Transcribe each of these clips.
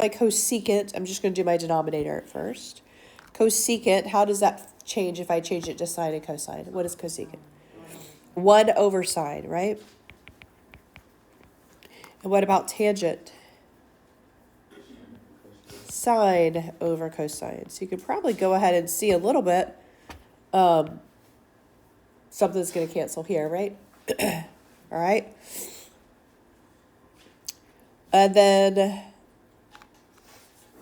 my cosecant, I'm just going to do my denominator at first. Cosecant, how does that change if I change it to sine and cosine? What is cosecant? 1 over sine, right? And what about tangent? Sine over cosine. So you could probably go ahead and see a little bit. Something's going to cancel here, right? All right. And then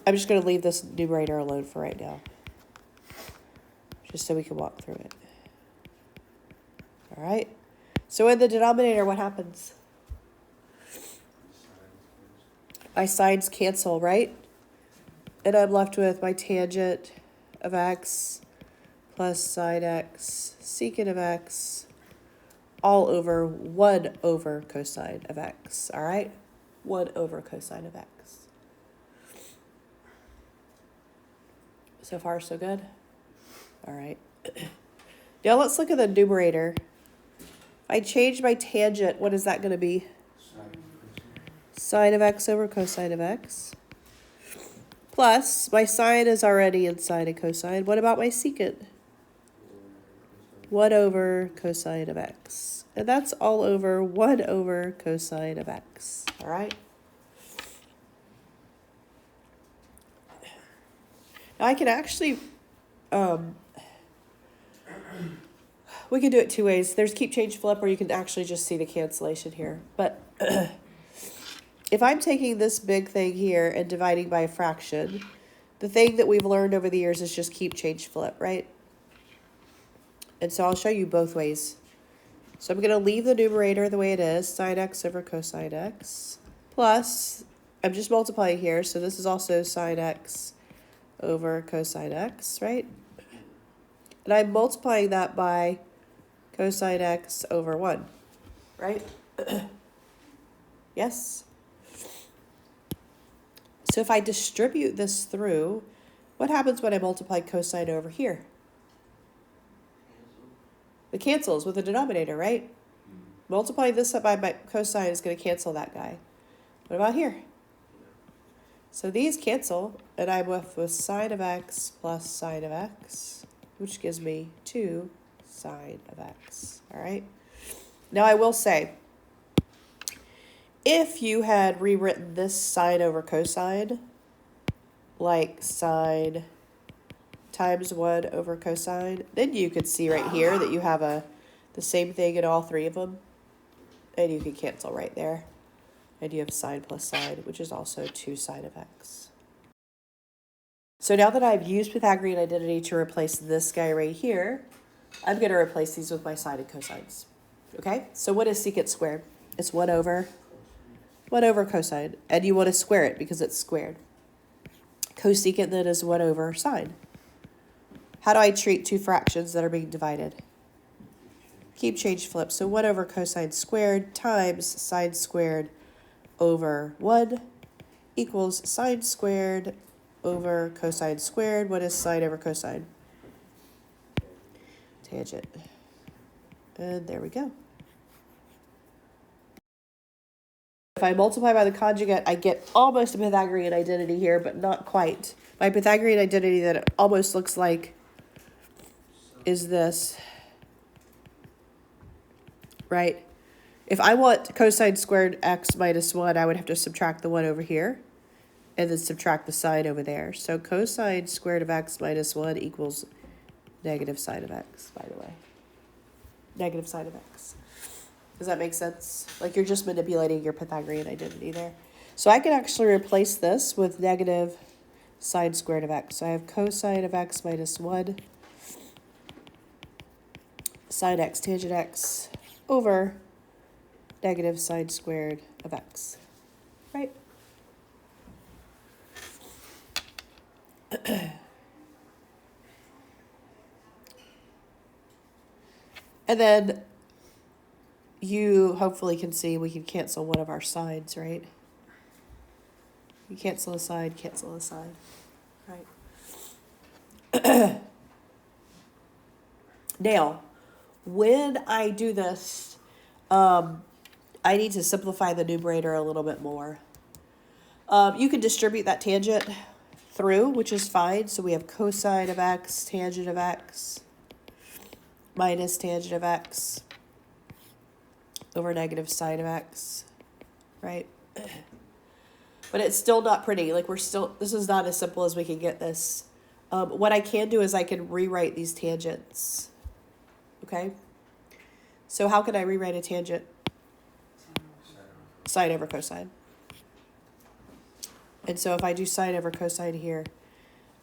I'm just going to leave this numerator alone for right now, just so we can walk through it. All right. So in the denominator, what happens? My sines cancel, right? And I'm left with my tangent of x plus sine x secant of x all over 1 over cosine of x, all right? 1 over cosine of x. So far, so good? All right. Now let's look at the numerator. If I change my tangent, what is that going to be? Sine of x over cosine of x. Plus, my sine is already in sine and cosine. What about my secant? 1 over cosine of x. And that's all over 1 over cosine of x. All right? Now I can actually, we can do it 2 ways. There's keep, change, flip, or you can actually just see the cancellation here. But if I'm taking this big thing here and dividing by a fraction, the thing that we've learned over the years is just keep, change, flip, right? And so I'll show you both ways. So I'm going to leave the numerator the way it is, sine x over cosine x, plus, I'm just multiplying here, so this is also sine x over cosine x, right? And I'm multiplying that by cosine x over 1, right? Yes? So if I distribute this through, what happens when I multiply cosine over here? It cancels with the denominator, right? Multiply this up by cosine is going to cancel that guy. What about here? So these cancel, and I'm left with sine of x plus sine of x, which gives me 2 sine of x, all right? Now I will say, if you had rewritten this sine over cosine, like sine times 1 over cosine, then you could see right here that you have the same thing in all 3 of them, and you can cancel right there. And you have sine plus sine, which is also 2 sine of x. So now that I've used Pythagorean identity to replace this guy right here, I'm going to replace these with my sine and cosines. Okay? So what is secant squared? It's 1 over cosine. And you want to square it because it's squared. Cosecant then is 1 over sine. How do I treat 2 fractions that are being divided? Keep, change, flip. So 1 over cosine squared times sine squared over 1 equals sine squared over cosine squared. What is sine over cosine? Tangent. And there we go. If I multiply by the conjugate, I get almost a Pythagorean identity here, but not quite. My Pythagorean identity that it almost looks like is this, right? If I want cosine squared x minus 1, I would have to subtract the 1 over here and then subtract the sine over there. So cosine squared of x minus 1 equals negative sine of x, by the way. Negative sine of x. Does that make sense? Like you're just manipulating your Pythagorean identity there. So I can actually replace this with negative sine squared of x. So I have cosine of x minus 1 sine x tangent x over negative sine squared of x, right? And then you hopefully can see we can cancel one of our sides, right? You cancel a side, right? Now, when I do this, I need to simplify the numerator a little bit more. You can distribute that tangent through, which is fine. So we have cosine of x, tangent of x, minus tangent of x over negative sine of x, right? But it's still not pretty. Like this is not as simple as we can get this. What I can do is I can rewrite these tangents, okay? So how can I rewrite a tangent? Sine over cosine. And so if I do sine over cosine here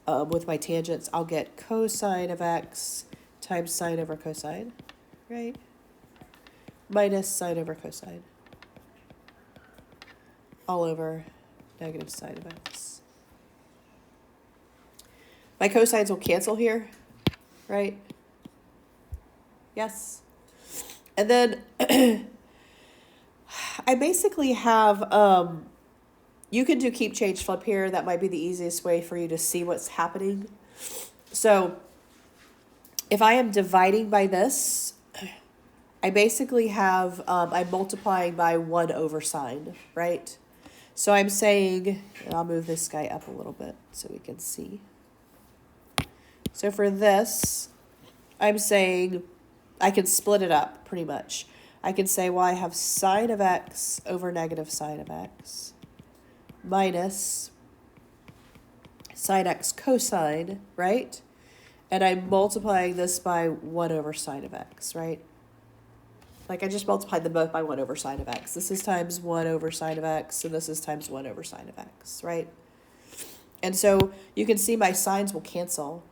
with my tangents, I'll get cosine of x times sine over cosine, right? Minus sine over cosine all over negative sine of x. My cosines will cancel here, right? Yes. And then I basically have, you can do keep, change, flip here. That might be the easiest way for you to see what's happening. So if I am dividing by this, I basically have, I'm multiplying by 1 over sine, right? So I'm saying, and I'll move this guy up a little bit so we can see. So for this, I'm saying I can split it up pretty much. I can say, well, I have sine of x over negative sine of x minus sine x cosine, right? And I'm multiplying this by 1 over sine of x, right? Like I just multiplied them both by 1 over sine of x. This is times 1 over sine of x, and this is times 1 over sine of x, right? And so you can see my signs will cancel.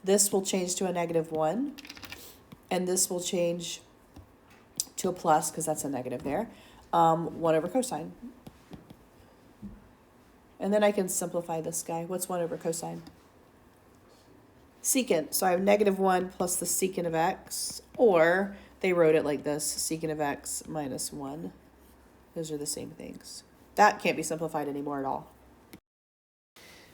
This will change to a negative 1, and this will change to a plus, because that's a negative there, 1 over cosine. And then I can simplify this guy. What's 1 over cosine? Secant. So I have negative 1 plus the secant of x, or they wrote it like this, secant of x minus 1. Those are the same things. That can't be simplified anymore at all.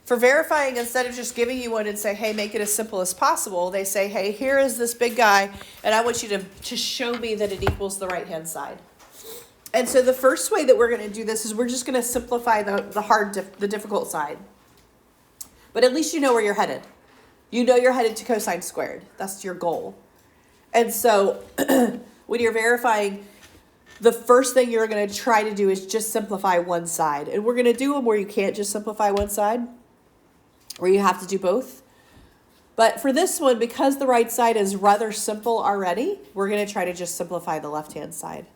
For verifying, instead of just giving you one and say, hey, make it as simple as possible, they say, hey, here is this big guy, and I want you to show me that it equals the right-hand side. And so the first way that we're going to do this is we're just going to simplify the difficult side. But at least you know where you're headed. You know you're headed to cosine squared. That's your goal. And so when you're verifying, the first thing you're going to try to do is just simplify one side. And we're going to do them where you can't just simplify one side, where you have to do both. But for this one, because the right side is rather simple already, we're going to try to just simplify the left-hand side.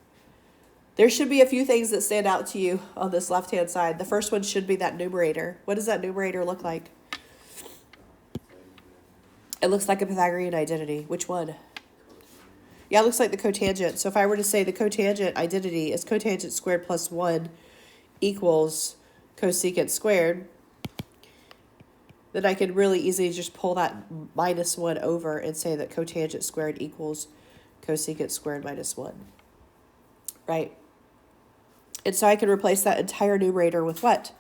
There should be a few things that stand out to you on this left-hand side. The first one should be that numerator. What does that numerator look like? It looks like a Pythagorean identity. Which one? Yeah, it looks like the cotangent. So if I were to say the cotangent identity is cotangent squared plus 1 equals cosecant squared, then I can really easily just pull that minus 1 over and say that cotangent squared equals cosecant squared minus 1. Right? And so I can replace that entire numerator with what?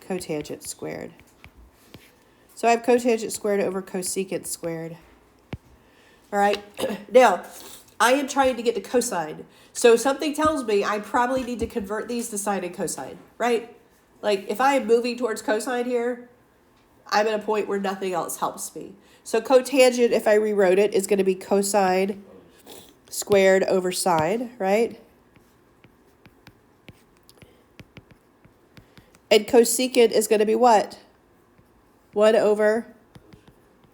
Cotangent squared. So I have cotangent squared over cosecant squared. All right. Now, I am trying to get to cosine. So something tells me I probably need to convert these to sine and cosine, right? Like if I am moving towards cosine here, I'm at a point where nothing else helps me. So cotangent, if I rewrote it, is going to be cosine squared over sine, right? And cosecant is going to be what? 1 over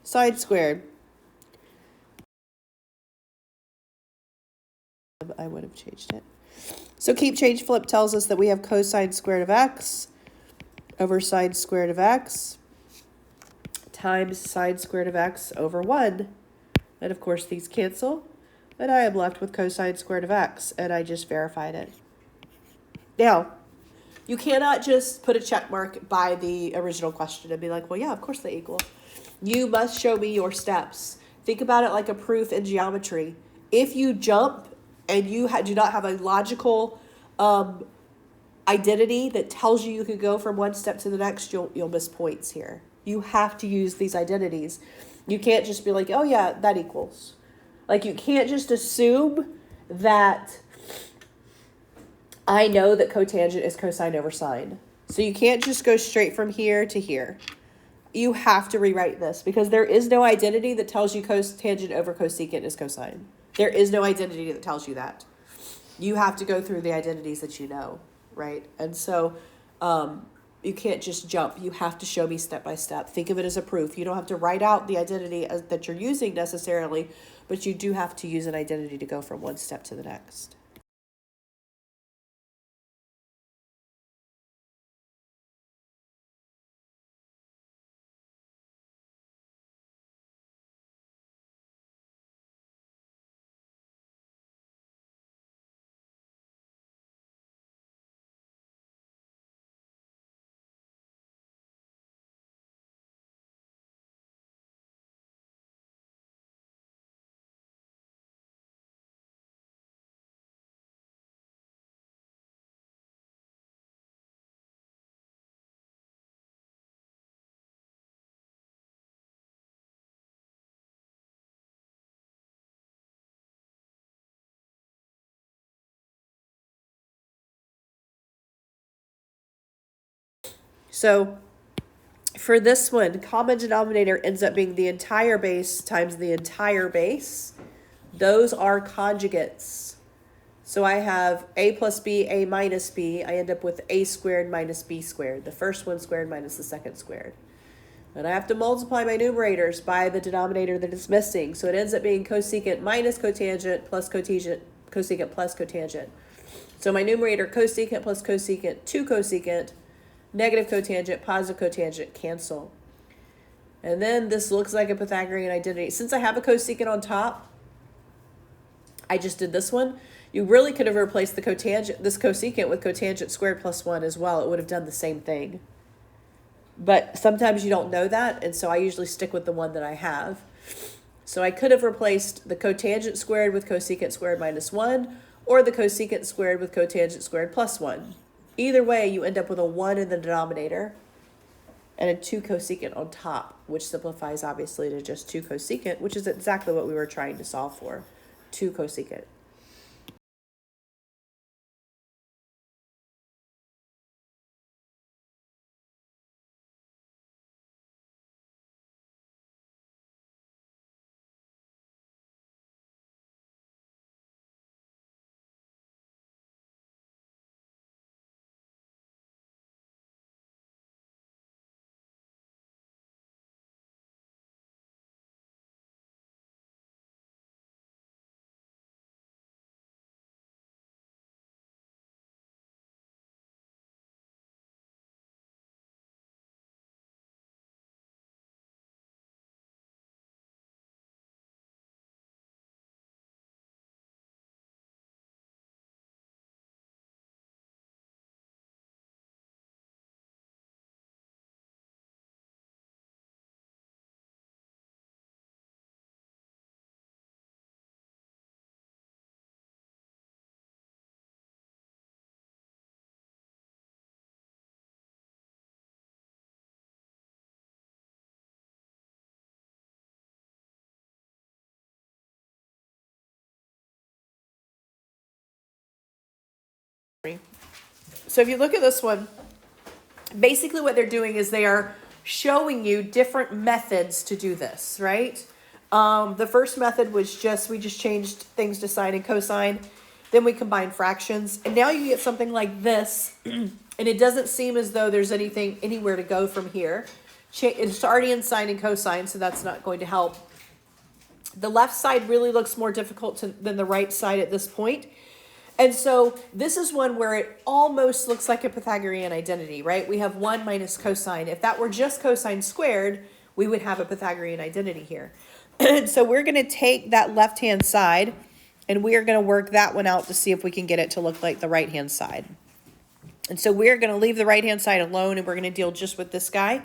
sine squared. I would have changed it. So keep, change, flip tells us that we have cosine squared of x over sine squared of x times sine squared of x over 1. And of course these cancel. And I am left with cosine squared of x, and I just verified it. Now, you cannot just put a check mark by the original question and be like, well, yeah, of course they equal. You must show me your steps. Think about it like a proof in geometry. If you jump and you do not have a logical identity that tells you can go from one step to the next, you'll miss points here. You have to use these identities. You can't just be like, oh yeah, that equals. Like you can't just assume that I know that cotangent is cosine over sine. So you can't just go straight from here to here. You have to rewrite this because there is no identity that tells you cotangent over cosecant is cosine. There is no identity that tells you that. You have to go through the identities that you know, right? And so you can't just jump. You have to show me step by step. Think of it as a proof. You don't have to write out the identity that you're using necessarily, but you do have to use an identity to go from one step to the next. So for this one, common denominator ends up being the entire base times the entire base. Those are conjugates. So I have a plus b, a minus b. I end up with a squared minus b squared. The first one squared minus the second squared. And I have to multiply my numerators by the denominator that is missing. So it ends up being cosecant minus cotangent plus cosecant plus cotangent. So my numerator, cosecant plus cosecant, 2 cosecant, negative cotangent, positive cotangent, cancel. And then this looks like a Pythagorean identity. Since I have a cosecant on top, I just did this one. You really could have replaced the cotangent, this cosecant with cotangent squared plus 1 as well. It would have done the same thing. But sometimes you don't know that, and so I usually stick with the one that I have. So I could have replaced the cotangent squared with cosecant squared minus 1, or the cosecant squared with cotangent squared plus 1. Either way, you end up with a 1 in the denominator and a 2 cosecant on top, which simplifies obviously to just 2 cosecant, which is exactly what we were trying to solve for, 2 cosecant. So if you look at this one, basically what they're doing is they are showing you different methods to do this, right? The first method was we just changed things to sine and cosine. Then we combined fractions. And now you get something like this. And it doesn't seem as though there's anywhere to go from here. It's already in sine and cosine, so that's not going to help. The left side really looks more difficult than the right side at this point. And so this is one where it almost looks like a Pythagorean identity, right? We have 1 minus cosine. If that were just cosine squared, we would have a Pythagorean identity here. So we're going to take that left-hand side, and we are going to work that one out to see if we can get it to look like the right-hand side. And so we're going to leave the right-hand side alone, and we're going to deal just with this guy.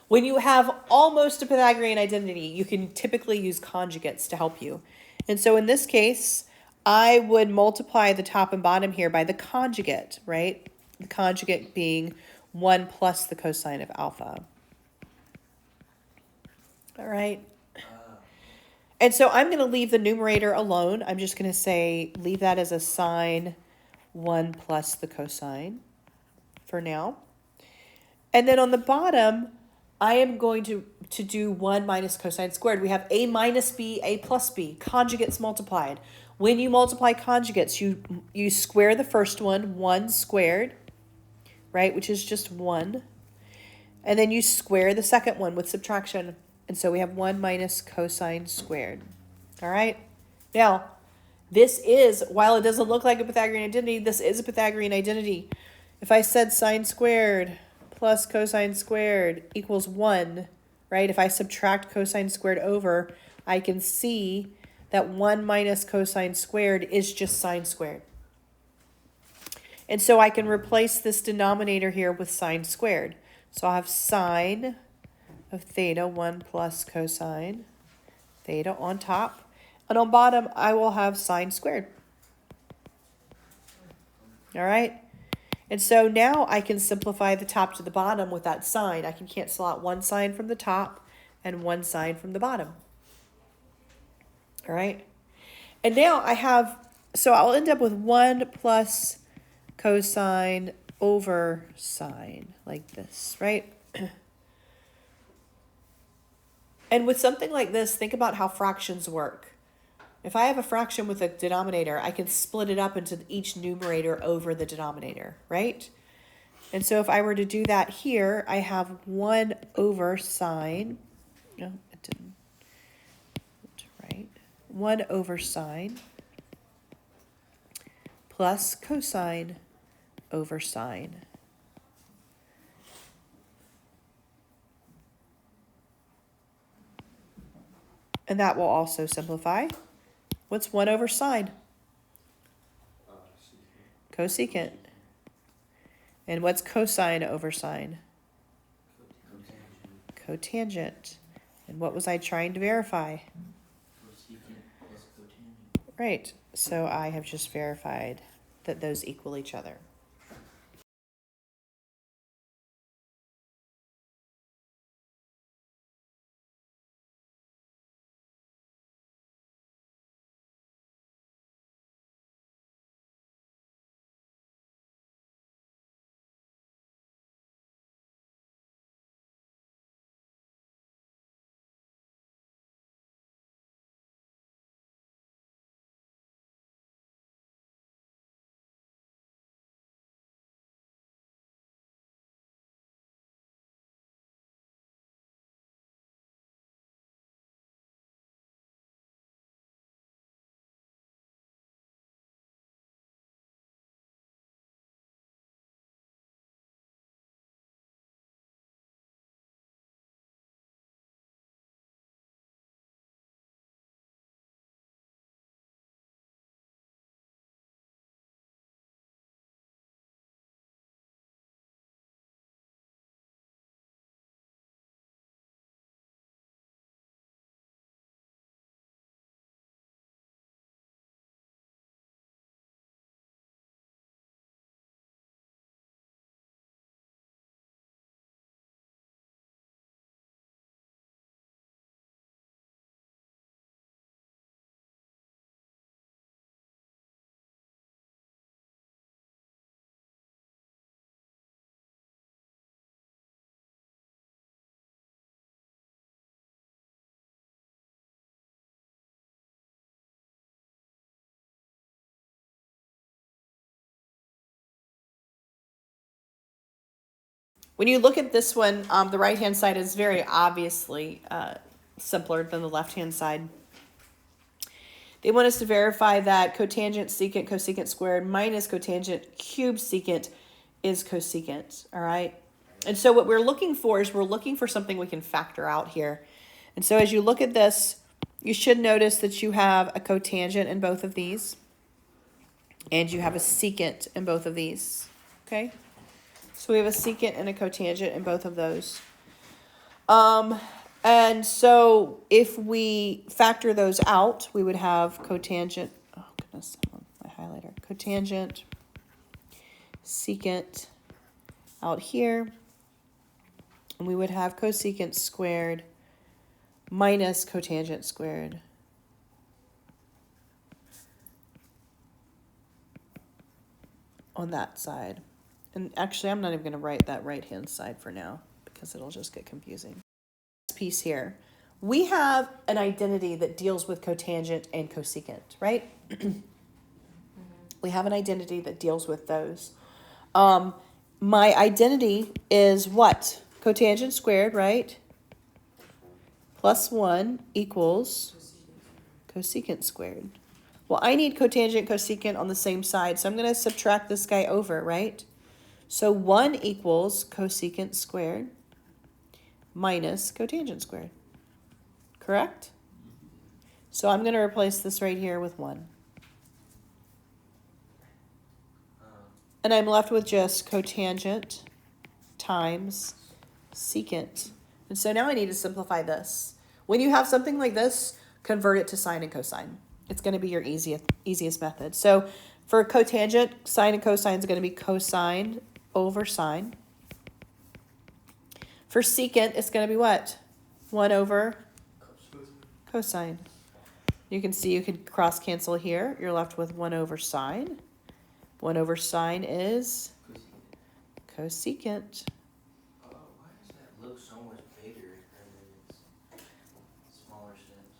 When you have almost a Pythagorean identity, you can typically use conjugates to help you. And so in this case, I would multiply the top and bottom here by the conjugate, right? The conjugate being 1 plus the cosine of alpha. All right. And so I'm going to leave the numerator alone. I'm just going to say leave that as a sine 1 plus the cosine for now. And then on the bottom, I am going to do 1 minus cosine squared. We have a minus b, a plus b, conjugates multiplied. When you multiply conjugates, you square the first one, 1 squared, right, which is just 1. And then you square the second one with subtraction. And so we have 1 minus cosine squared. All right? Now, this is, while it doesn't look like a Pythagorean identity, this is a Pythagorean identity. If I said sine squared plus cosine squared equals 1, right? If I subtract cosine squared over, I can see that 1 minus cosine squared is just sine squared. And so I can replace this denominator here with sine squared. So I'll have sine of theta 1 plus cosine theta on top. And on bottom, I will have sine squared. All right? And so now I can simplify the top to the bottom with that sign. I can cancel out one sign from the top and one sign from the bottom. All right? And now I have, so I'll end up with 1 plus cosine over sine, like this, right? And with something like this, think about how fractions work. If I have a fraction with a denominator, I can split it up into each numerator over the denominator, right? And so if I were to do that here, I have 1 over sine. No, it didn't. Right. 1 over sine plus cosine over sine. And that will also simplify. What's 1 over sine? Cosecant. And what's cosine over sine? Cotangent. And what was I trying to verify? Cosecant plus cotangent. Right. So I have just verified that those equal each other. When you look at this one, the right-hand side is very obviously simpler than the left-hand side. They want us to verify that cotangent secant cosecant squared minus cotangent cube secant is cosecant, all right? And so what we're looking for is we're looking for something we can factor out here. And so as you look at this, you should notice that you have a cotangent in both of these, and you have a secant in both of these, okay? So we have a secant and a cotangent in both of those. And so if we factor those out, we would have cotangent, oh goodness, my highlighter, cotangent, secant out here, and we would have cosecant squared minus cotangent squared. on that side. And actually, I'm not even going to write that right-hand side for now because it'll just get confusing. This piece here, we have an identity that deals with cotangent and cosecant, right? We have an identity that deals with those. My identity is what? Cotangent squared, right? Plus 1 equals cosecant squared. Well, I need cotangent, cosecant on the same side, so I'm going to subtract this guy over, right? So 1 equals cosecant squared minus cotangent squared. Correct? So I'm going to replace this right here with 1. And I'm left with just cotangent times secant. And so now I need to simplify this. When you have something like this, convert it to sine and cosine. It's going to be your easiest method. So for cotangent, sine and cosine is going to be cosine over sine. For secant, it's going to be what? 1 over cosine. You can see you can cross cancel here. You're left with 1 over sine. 1 over sine is cosecant. Why does that look so much bigger than its smaller steps?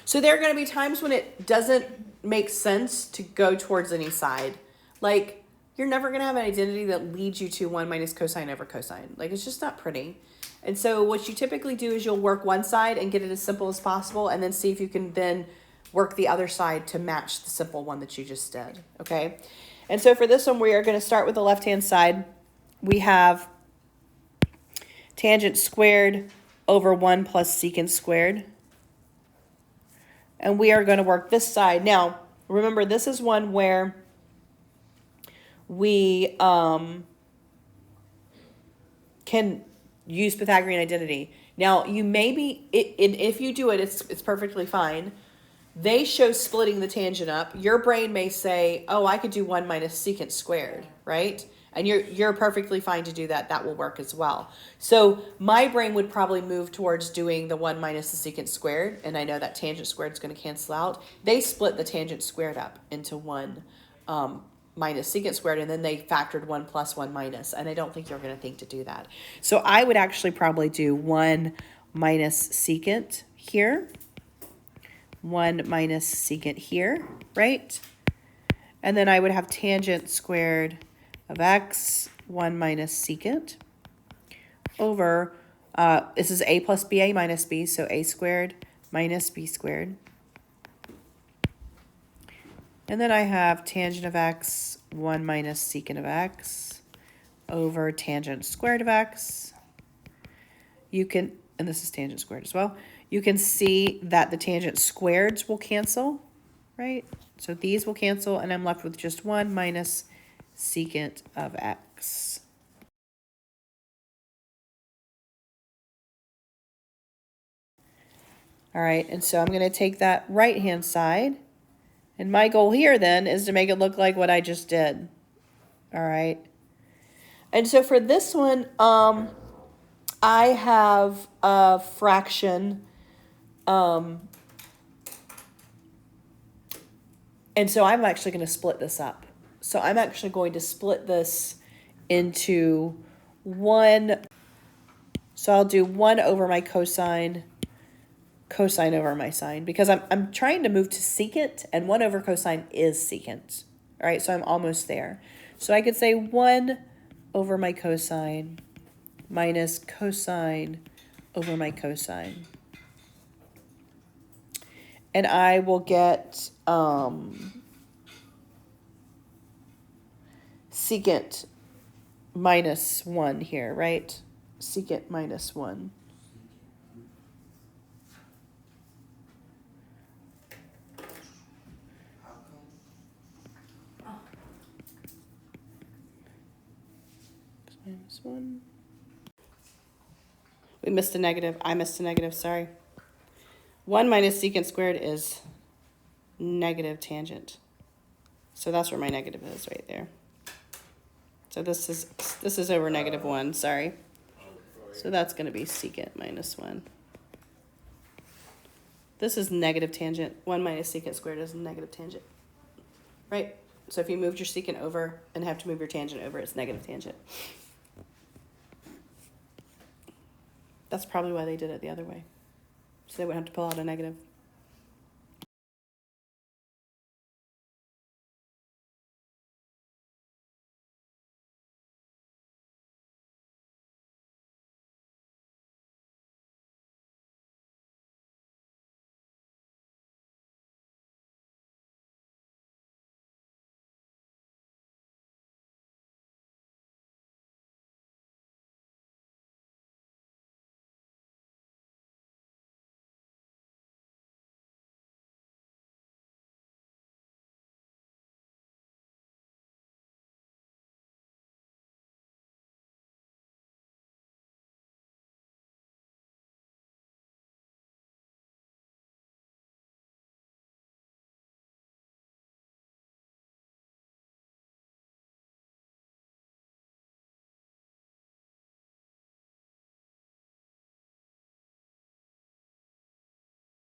So there are going to be times when it doesn't make sense to go towards any side. Like, you're never going to have an identity that leads you to 1 minus cosine over cosine. Like, it's just not pretty. And so what you typically do is you'll work one side and get it as simple as possible, and then see if you can then work the other side to match the simple one that you just did, okay? And so for this one, we are going to start with the left-hand side. We have tangent squared over 1 plus secant squared. And we are going to work this side. Now, remember, this is one where we can use Pythagorean identity. Now, you may be, if you do it, it's perfectly fine. They show splitting the tangent up. Your brain may say, oh, I could do 1 minus secant squared, right? And you're perfectly fine to do that. That will work as well. So my brain would probably move towards doing the 1 minus the secant squared. And I know that tangent squared is going to cancel out. They split the tangent squared up into 1 minus secant squared. And then they factored 1 plus 1 minus. And I don't think you're going to think to do that. So I would actually probably do 1 minus secant here. 1 minus secant here, right? And then I would have tangent squared of x, 1 minus secant, over, this is a plus b, a minus b, so a squared minus b squared. And then I have tangent of x, 1 minus secant of x, over tangent squared of x. You can, and this is tangent squared as well, you can see that the tangent squareds will cancel, right? So these will cancel, and I'm left with just 1 minus secant of x. All right, and so I'm going to take that right-hand side, and my goal here then is to make it look like what I just did. All right. And so for this one, I have a fraction, and so I'm actually going to split this up. So I'm actually going to split this into 1. So I'll do 1 over my cosine over my sine, because I'm trying to move to secant, and 1 over cosine is secant. All right, so I'm almost there. So I could say 1 over my cosine minus cosine over my cosine. And I will get secant minus 1 here, right? Secant minus 1. How come? Minus 1. We missed a negative. I missed a negative, sorry. 1 minus secant squared is negative tangent. So that's where my negative is, right there. So this is over negative 1, sorry. So that's going to be secant minus 1. This is negative tangent. 1 minus secant squared is negative tangent. Right? So if you moved your secant over and have to move your tangent over, it's negative tangent. That's probably why they did it the other way. So they wouldn't have to pull out a negative.